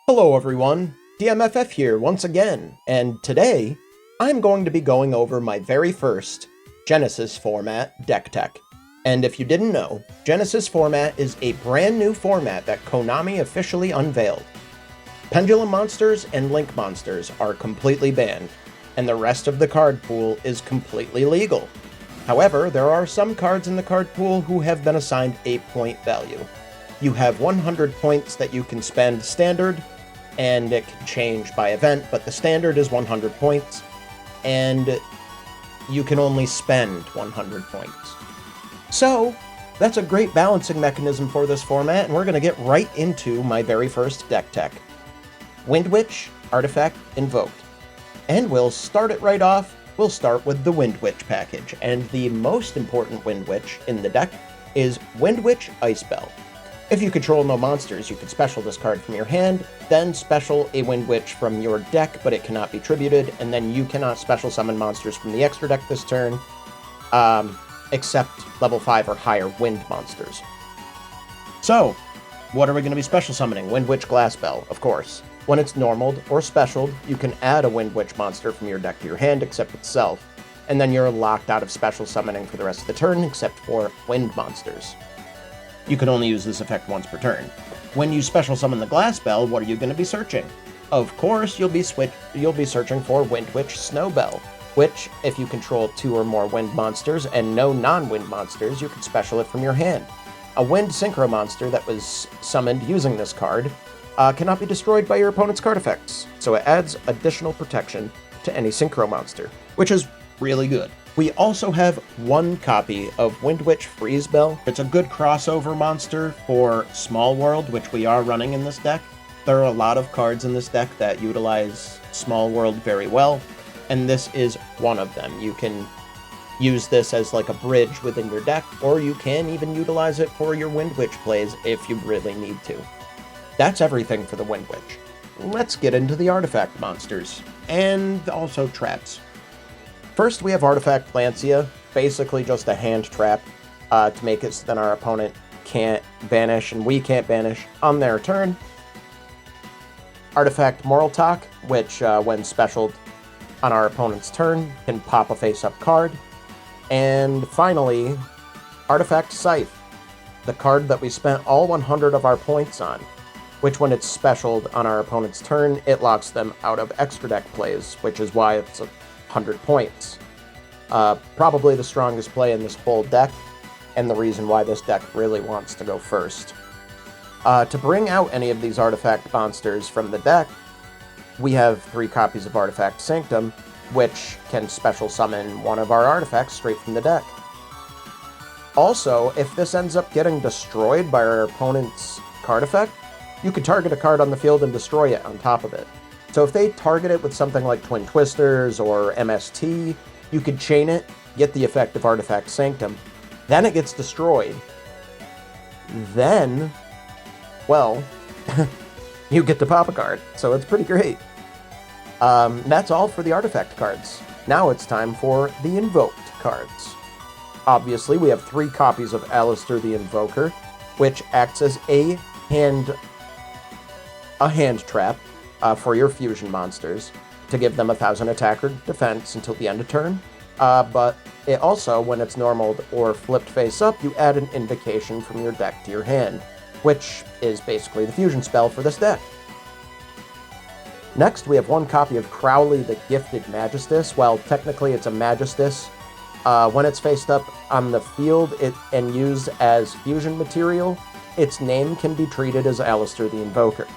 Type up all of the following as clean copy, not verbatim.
Hello everyone, DMFF here once again, and today I'm going to be going over my very first Genesys Format deck tech. And if you didn't know, Genesys Format is a brand new format that Konami officially unveiled. Pendulum Monsters and Link Monsters are completely banned, and the rest of the card pool is completely legal. However, there are some cards in the card pool who have been assigned a point value. You have 100 points that you can spend standard, and it can change by event, but the standard is 100 points, and you can only spend 100 points. So, that's a great balancing mechanism for this format, and we're going to get right into my very first deck tech. Windwitch Artifact Invoked. And we'll start it right off. We'll start with the Windwitch package, and the most important Windwitch in the deck is Windwitch Ice Bell. If you control no monsters, you can special this card from your hand, then special a Windwitch from your deck, but it cannot be tributed, and then you cannot special summon monsters from the extra deck this turn, except level 5 or higher wind monsters. So, what are we going to be special summoning? Windwitch Glassbell, of course. When it's normaled or specialed, you can add a Windwitch monster from your deck to your hand except itself, and then you're locked out of special summoning for the rest of the turn except for wind monsters. You can only use this effect once per turn. When you special summon the Glassbell, what are you going to be searching? Of course, you'll be searching for Windwitch Snowbell, which, if you control 2 or more wind monsters and no non-wind monsters, you can special it from your hand. A wind synchro monster that was summoned using this card cannot be destroyed by your opponent's card effects, so it adds additional protection to any synchro monster, which is really good. We also have one copy of Windwitch Freezebell. It's a good crossover monster for Small World, which we are running in this deck. There are a lot of cards in this deck that utilize Small World very well, and this is one of them. You can use this as like a bridge within your deck, or you can even utilize it for your Windwitch plays if you really need to. That's everything for the Windwitch. Let's get into the artifact monsters, and also traps. First, we have Artifact Lancia, basically just a hand trap to make it so that our opponent can't banish and we can't banish on their turn. Artifact Moraltalk, which when specialed on our opponent's turn, can pop a face-up card. And finally, Artifact Scythe, the card that we spent all 100 of our points on, which when it's specialed on our opponent's turn, it locks them out of extra deck plays, which is why it's 100 points. Probably the strongest play in this whole deck, and the reason why this deck really wants to go first. To bring out any of these artifact monsters from the deck, we have 3 copies of Artifact Sanctum, which can special summon one of our artifacts straight from the deck. Also, if this ends up getting destroyed by our opponent's card effect, you can target a card on the field and destroy it on top of it. So if they target it with something like Twin Twisters or MST, you could chain it, get the effect of Artifact Sanctum, then it gets destroyed. Then, well, you get to pop a card, so it's pretty great. That's all for the artifact cards. Now it's time for the invoked cards. Obviously, we have 3 copies of Alistair the Invoker, which acts as a hand trap for your fusion monsters to give them 1,000 attack or defense until the end of turn. But it also, when it's normaled or flipped face up, you add an invocation from your deck to your hand, which is basically the fusion spell for this deck. Next, we have 1 copy of Crowley the Gifted Magistus. Well, technically it's a Magistus. When it's faced up on the field and used as fusion material, its name can be treated as Alistair the Invoker.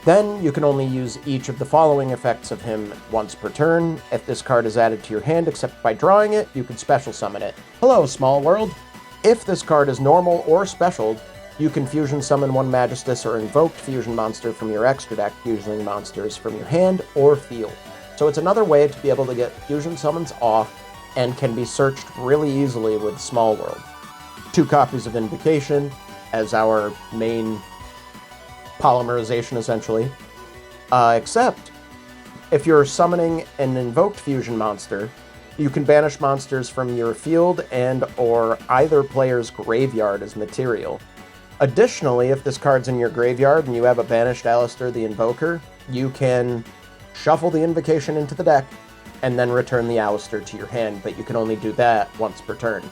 Then, you can only use each of the following effects of him once per turn. If this card is added to your hand except by drawing it, you can special summon it. Hello, Small World! If this card is normal or specialed, you can fusion summon 1 Magistus or invoked fusion monster from your extra deck using monsters from your hand or field. So it's another way to be able to get fusion summons off and can be searched really easily with Small World. 2 copies of Invocation as our main polymerization, essentially. Except, if you're summoning an invoked fusion monster, you can banish monsters from your field and or either player's graveyard as material. Additionally, if this card's in your graveyard and you have a banished Alistair the Invoker, you can shuffle the invocation into the deck and then return the Alistair to your hand, but you can only do that once per turn.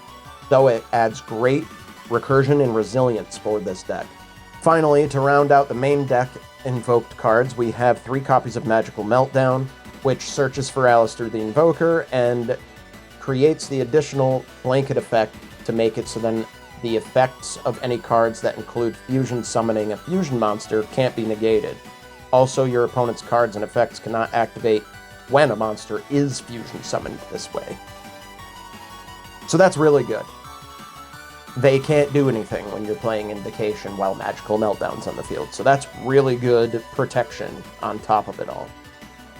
So it adds great recursion and resilience for this deck. Finally, to round out the main deck invoked cards, we have 3 copies of Magical Meltdown, which searches for Alistair the Invoker and creates the additional blanket effect to make it so then the effects of any cards that include fusion summoning a fusion monster can't be negated. Also, your opponent's cards and effects cannot activate when a monster is fusion summoned this way. So that's really good. They can't do anything when you're playing Invocation while Magical Meltdown's on the field, so that's really good protection on top of it all.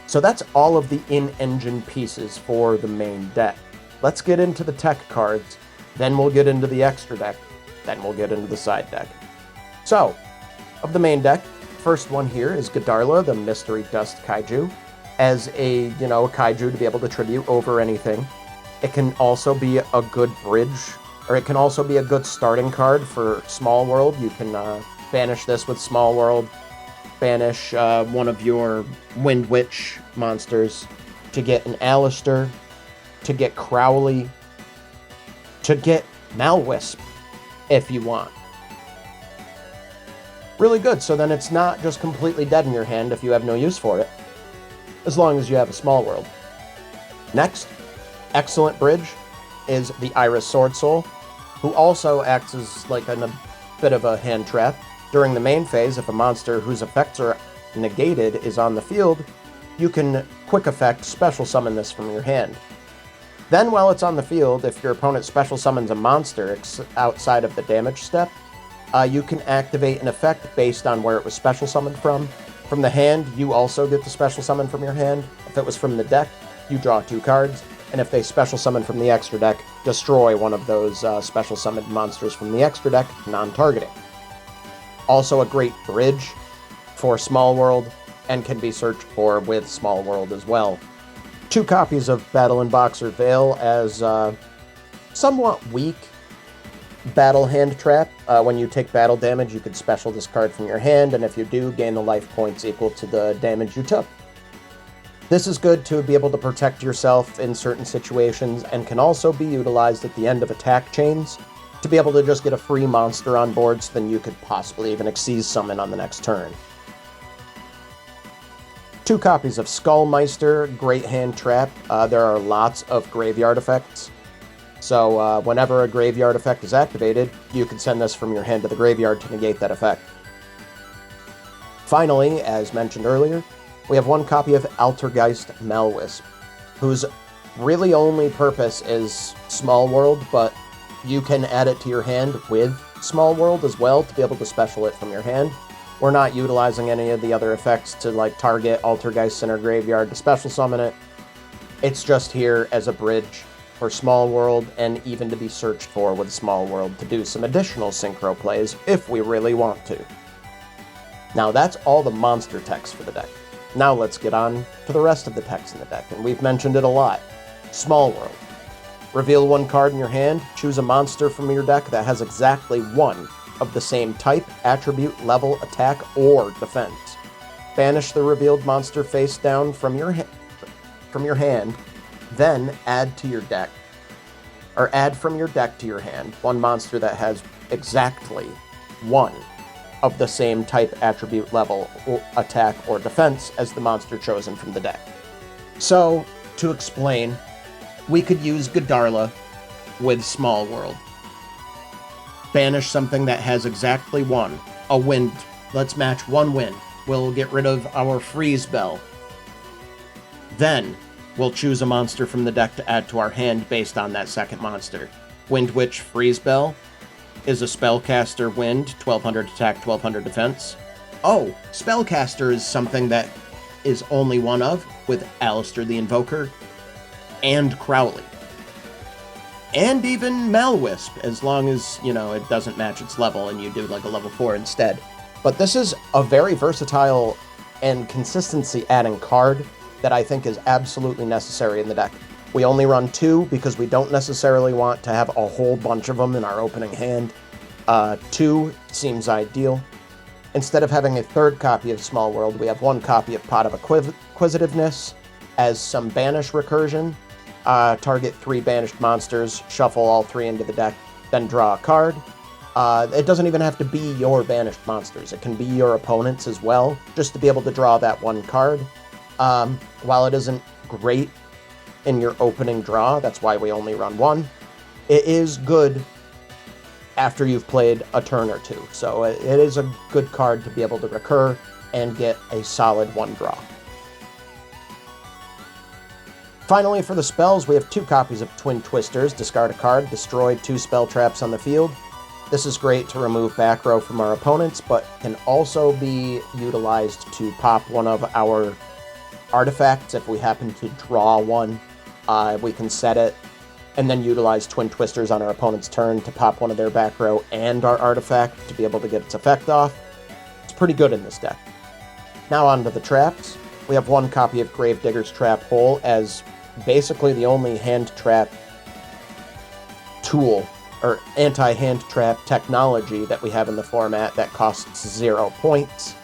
So that's all of the in-engine pieces for the main deck. Let's get into the tech cards, then we'll get into the extra deck, then we'll get into the side deck. So, of the main deck, first one here is Godarla, the Mystery Dust Kaiju, as a, kaiju to be able to tribute over anything. It can also be a good bridge, or it can also be a good starting card for Small World. You can banish this with Small World, banish one of your Windwitch monsters to get an Alistair, to get Crowley, to get Malwisp, if you want. Really good, so then it's not just completely dead in your hand if you have no use for it, as long as you have a Small World. Next, excellent bridge is the Iris Sword Soul, who also acts as like a bit of a hand trap. During the main phase, if a monster whose effects are negated is on the field, you can quick effect special summon this from your hand. Then while it's on the field, if your opponent special summons a monster outside of the damage step, you can activate an effect based on where it was special summoned from. From the hand, you also get to special summon from your hand. If it was from the deck, you draw 2 cards. And if they special summon from the extra deck, destroy one of those special summoned monsters from the extra deck, non-targeting. Also a great bridge for Small World, and can be searched for with Small World as well. 2 copies of Battle and Boxer Veil as somewhat weak battle hand trap. When you take battle damage, you could special this card from your hand, and if you do, gain the life points equal to the damage you took. This is good to be able to protect yourself in certain situations, and can also be utilized at the end of attack chains to be able to just get a free monster on board, so then you could possibly even Xyz summon on the next turn. 2 copies of Skullmeister, great hand trap. There are lots of graveyard effects, so whenever a graveyard effect is activated, you can send this from your hand to the graveyard to negate that effect. Finally, as mentioned earlier, we have 1 copy of Altergeist Malwisp, whose really only purpose is Small World, but you can add it to your hand with Small World as well to be able to special it from your hand. We're not utilizing any of the other effects to target Altergeist in our graveyard to special summon it. It's just here as a bridge for Small World, and even to be searched for with Small World to do some additional synchro plays if we really want to. Now that's all the monster text for the deck. Now let's get on to the rest of the text in the deck, and we've mentioned it a lot. Small World. Reveal 1 card in your hand, choose a monster from your deck that has exactly 1 of the same type, attribute, level, attack, or defense. Banish the revealed monster face down from your hand, then add to your deck, or add from your deck to your hand 1 monster that has exactly 1 of the same type, attribute, level, or attack, or defense as the monster chosen from the deck. So, to explain, we could use Godarla with Small World. Banish something that has exactly 1. A wind. Let's match 1 wind. We'll get rid of our freeze bell. Then, we'll choose a monster from the deck to add to our hand based on that second monster. Windwitch Freeze Bell is a spellcaster wind, 1200 attack, 1200 defense. Oh, spellcaster is something that is only 1 of, with Alistair the Invoker and Crowley. And even Malwisp, as long as, it doesn't match its level and you do a level 4 instead. But this is a very versatile and consistency-adding card that I think is absolutely necessary in the deck. We only run 2 because we don't necessarily want to have a whole bunch of them in our opening hand. 2 seems ideal. Instead of having a third copy of Small World, we have 1 copy of Pot of Acquisitiveness as some banish recursion. Target 3 banished monsters, shuffle all 3 into the deck, then draw a card. It doesn't even have to be your banished monsters. It can be your opponent's as well, just to be able to draw that 1 card. While it isn't great in your opening draw, that's why we only run 1, it is good after you've played a turn or 2. So it is a good card to be able to recur and get a solid 1 draw. Finally, for the spells, we have 2 copies of Twin Twisters. Discard a card, destroy 2 spell traps on the field. This is great to remove back row from our opponents, but can also be utilized to pop one of our artifacts. If we happen to draw one, we can set it and then utilize Twin Twisters on our opponent's turn to pop one of their back row and our artifact to be able to get its effect off. It's pretty good in this deck. Now on to the traps. We have 1 copy of Gravedigger's Trap Hole as basically the only hand trap tool or anti-hand trap technology that we have in the format that costs 0 points.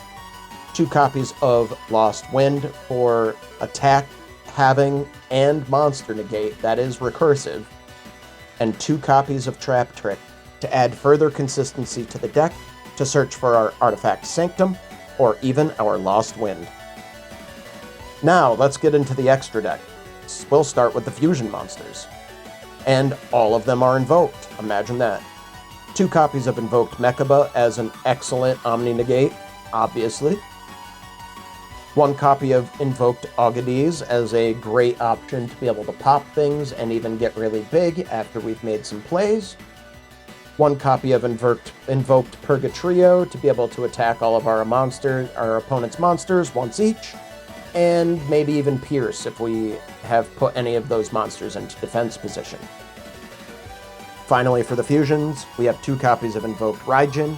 2 copies of Lost Wind for attack, having, and monster negate that is recursive, and 2 copies of Trap Trick to add further consistency to the deck to search for our Artifact Sanctum or even our Lost Wind. Now let's get into the extra deck. We'll start with the fusion monsters. And all of them are invoked. Imagine that. 2 copies of Invoked Mechaba as an excellent Omni-Negate, obviously. 1 copy of Invoked Augades as a great option to be able to pop things and even get really big after we've made some plays. 1 copy of Invoked Purgatrio to be able to attack all of our opponent's monsters once each. And maybe even Pierce if we have put any of those monsters into defense position. Finally, for the fusions, we have 2 copies of Invoked Raijin,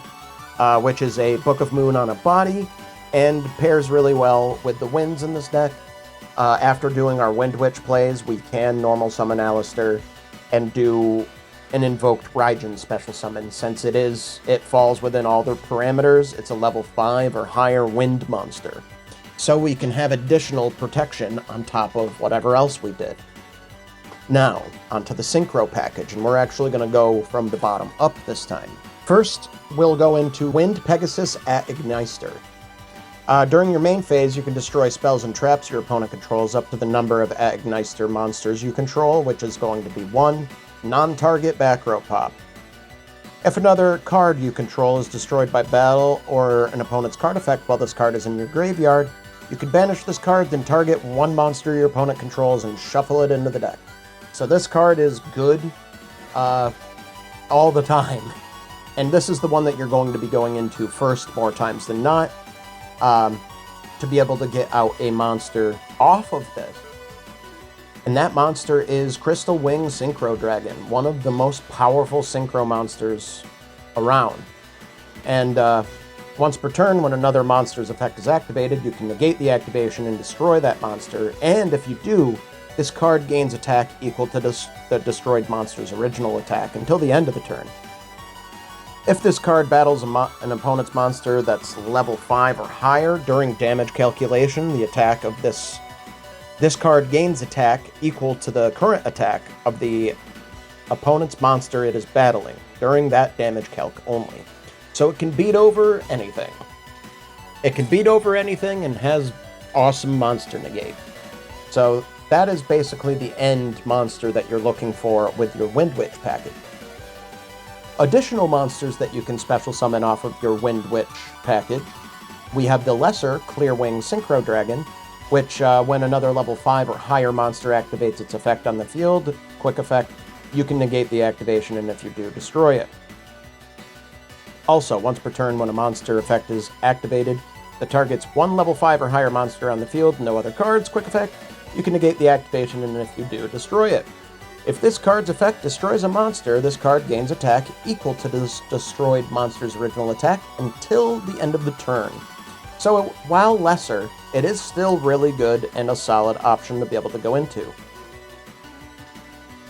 which is a Book of Moon on a body, and pairs really well with the winds in this deck. After doing our Windwitch plays, we can normal summon Alistair and do an Invoked Raijin special summon. Since it falls within all their parameters, it's a level 5 or higher wind monster. So we can have additional protection on top of whatever else we did. Now, onto the Synchro Package, and we're actually going to go from the bottom up this time. First, we'll go into Wind Pegasus at Ignister. During your main phase, you can destroy spells and traps your opponent controls up to the number of Ignister monsters you control, which is going to be 1 non-target back row pop. If another card you control is destroyed by battle or an opponent's card effect while this card is in your graveyard, you can banish this card, then target 1 monster your opponent controls and shuffle it into the deck. So this card is good all the time. And this is the one that you're going to be going into first more times than not, to be able to get out a monster off of this. And that monster is Crystal Wing Synchro Dragon, one of the most powerful synchro monsters around. And once per turn, when another monster's effect is activated, you can negate the activation and destroy that monster. And if you do, this card gains attack equal to the destroyed monster's original attack until the end of the turn. If this card battles an opponent's monster that's level 5 or higher during damage calculation, the attack of this card gains attack equal to the current attack of the opponent's monster it is battling during that damage calc only. So it can beat over anything. It can beat over anything and has awesome monster negate. So that is basically the end monster that you're looking for with your Windwitch package. Additional monsters that you can special summon off of your Windwitch package, we have the lesser Clearwing Synchro Dragon, which when another level 5 or higher monster activates its effect on the field, quick effect, you can negate the activation, and if you do, destroy it. Also, once per turn when a monster effect is activated that targets 1 level 5 or higher monster on the field, no other cards, quick effect, you can negate the activation, and if you do, destroy it. If this card's effect destroys a monster, this card gains attack equal to this destroyed monster's original attack until the end of the turn. So while lesser, it is still really good and a solid option to be able to go into.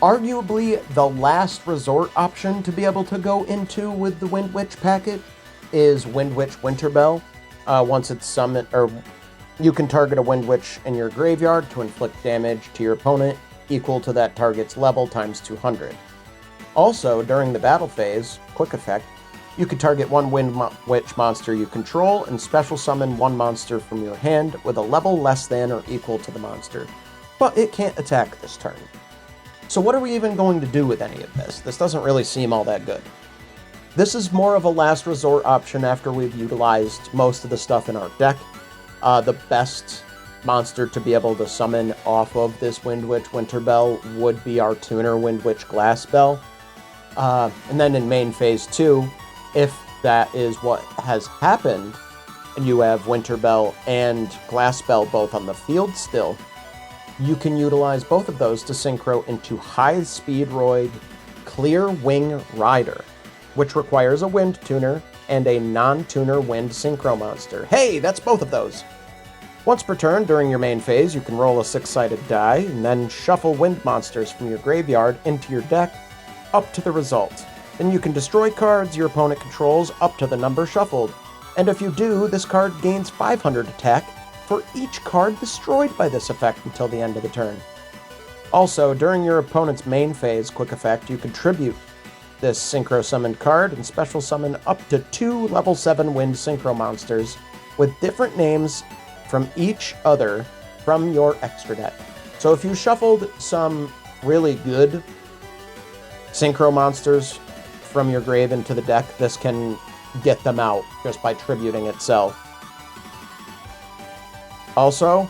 Arguably, the last resort option to be able to go into with the Windwitch package is Windwitch Winterbell. Once it's summoned, or you can target a Windwitch in your graveyard to inflict damage to your opponent equal to that target's level times 200. Also, during the battle phase, quick effect, you can target one Windwitch monster you control and special summon one monster from your hand with a level less than or equal to the monster, but it can't attack this turn. So what are we even going to do with any of this? This doesn't really seem all that good. This is more of a last resort option after we've utilized most of the stuff in our deck. The best monster to be able to summon off of this Windwitch Winterbell would be our tuner Windwitch Glassbell. And then in main phase 2, if that is what has happened, and you have Winterbell and Glassbell both on the field still, you can utilize both of those to synchro into High Speedroid Clear Wing Rider, which requires a Wind Tuner and a non-tuner Wind Synchro monster. Hey, that's both of those! Once per turn during your main phase, you can roll a 6-sided die, and then shuffle Wind monsters from your graveyard into your deck up to the result. Then you can destroy cards your opponent controls up to the number shuffled, and if you do, this card gains 500 attack for each card destroyed by this effect until the end of the turn. Also, during your opponent's main phase quick effect, you can tribute this Synchro summoned card and special summon up to 2 level 7 Wind Synchro monsters with different names from each other from your extra deck. So if you shuffled some really good Synchro monsters from your grave into the deck, this can get them out just by tributing itself. Also,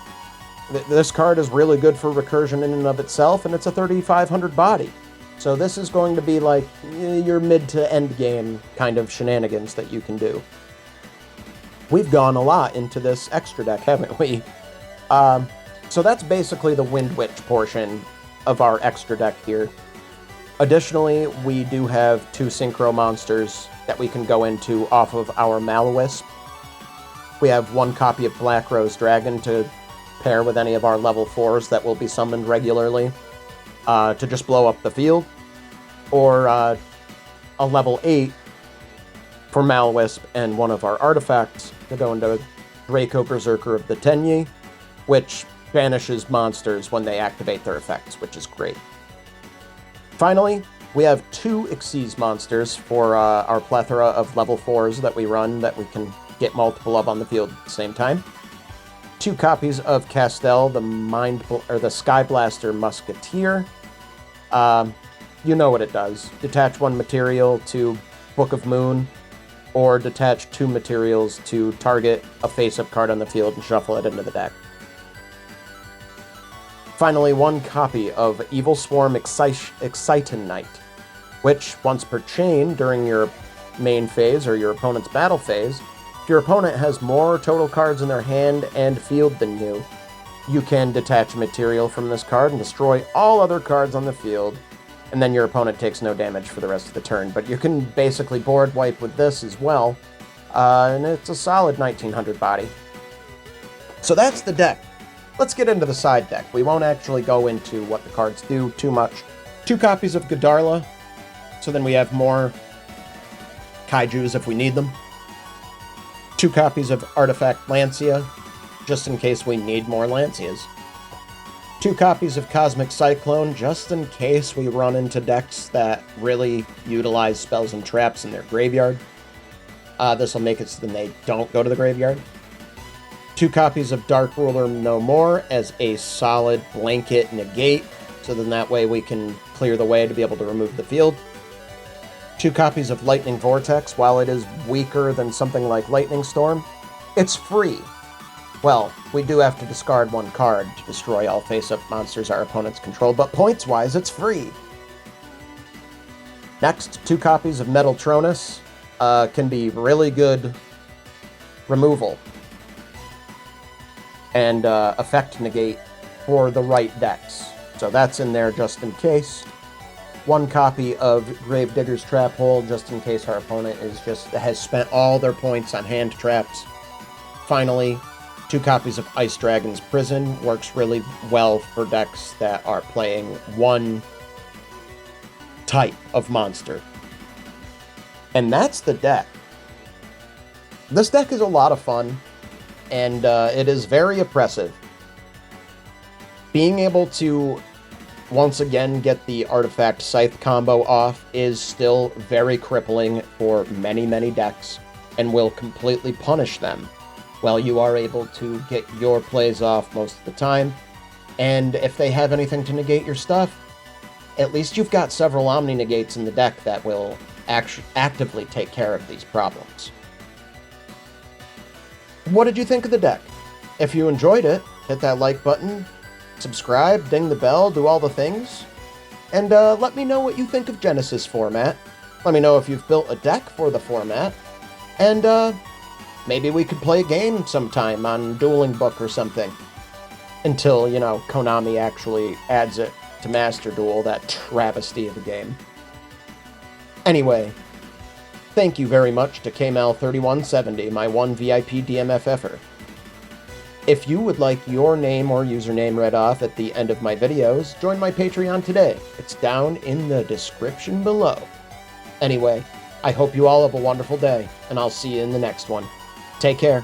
this card is really good for recursion in and of itself, and it's a 3500 body. So this is going to be like your mid to end game kind of shenanigans that you can do. We've gone a lot into this extra deck, haven't we? So that's basically the Windwitch portion of our extra deck here. Additionally, we do have 2 Synchro monsters that we can go into off of our Malwisp. We have 1 copy of Black Rose Dragon to pair with any of our level 4s that will be summoned regularly to just blow up the field, or a level 8 for Malwisp and one of our artifacts to go into Draco Berserker of the Tenyi, which banishes monsters when they activate their effects, which is great. Finally, we have 2 Xyz Monsters for our plethora of level 4s that we run that we can get multiple of on the field at the same time. 2 copies of Castell, the Sky Blaster Musketeer. You know what it does. Detach 1 material to Book of Moon, or detach 2 materials to target a face-up card on the field and shuffle it into the deck. Finally, 1 copy of Evil Swarm Exciton, which, once per chain during your main phase or your opponent's battle phase, if your opponent has more total cards in their hand and field than you, you can detach material from this card and destroy all other cards on the field, and then your opponent takes no damage for the rest of the turn. But you can basically board wipe with this as well, and it's a solid 1900 body. So that's the deck. Let's get into the side deck. We won't actually go into what the cards do too much. 2 copies of Godarla, so then we have more kaijus if we need them. 2 copies of Artifact Lancia, just in case we need more Lancias. 2 copies of Cosmic Cyclone, just in case we run into decks that really utilize spells and traps in their graveyard. This will make it so then they don't go to the graveyard. 2 copies of Dark Ruler No More as a solid blanket negate, so then that way we can clear the way to be able to remove the field. 2 copies of Lightning Vortex. While it is weaker than something like Lightning Storm, it's free. Well, we do have to discard 1 card to destroy all face-up monsters our opponents control, but points-wise, it's free. Next, 2 copies of Metaltronus can be really good removal and effect negate for the right decks. So that's in there just in case. 1 copy of Gravedigger's Trap Hole, just in case our opponent has spent all their points on hand traps. Finally, 2 copies of Ice Dragon's Prison. Works really well for decks that are playing 1 type of monster. And that's the deck. This deck is a lot of fun, and it is very oppressive. Being able to once again get the Artifact Scythe combo off is still very crippling for many, many decks, and will completely punish them, while you are able to get your plays off most of the time. And if they have anything to negate your stuff, at least you've got several Omni-Negates in the deck that will actively take care of these problems. What did you think of the deck? If you enjoyed it, hit that like button, subscribe, ding the bell, do all the things. And let me know what you think of Genesys Format. Let me know if you've built a deck for the format. And maybe we could play a game sometime on Dueling Book or something. Until, you know, Konami actually adds it to Master Duel, that travesty of a game. Anyway, thank you very much to KML3170, my one VIP DMFFer. If you would like your name or username read off at the end of my videos, join my Patreon today. It's down in the description below. Anyway, I hope you all have a wonderful day, and I'll see you in the next one. Take care.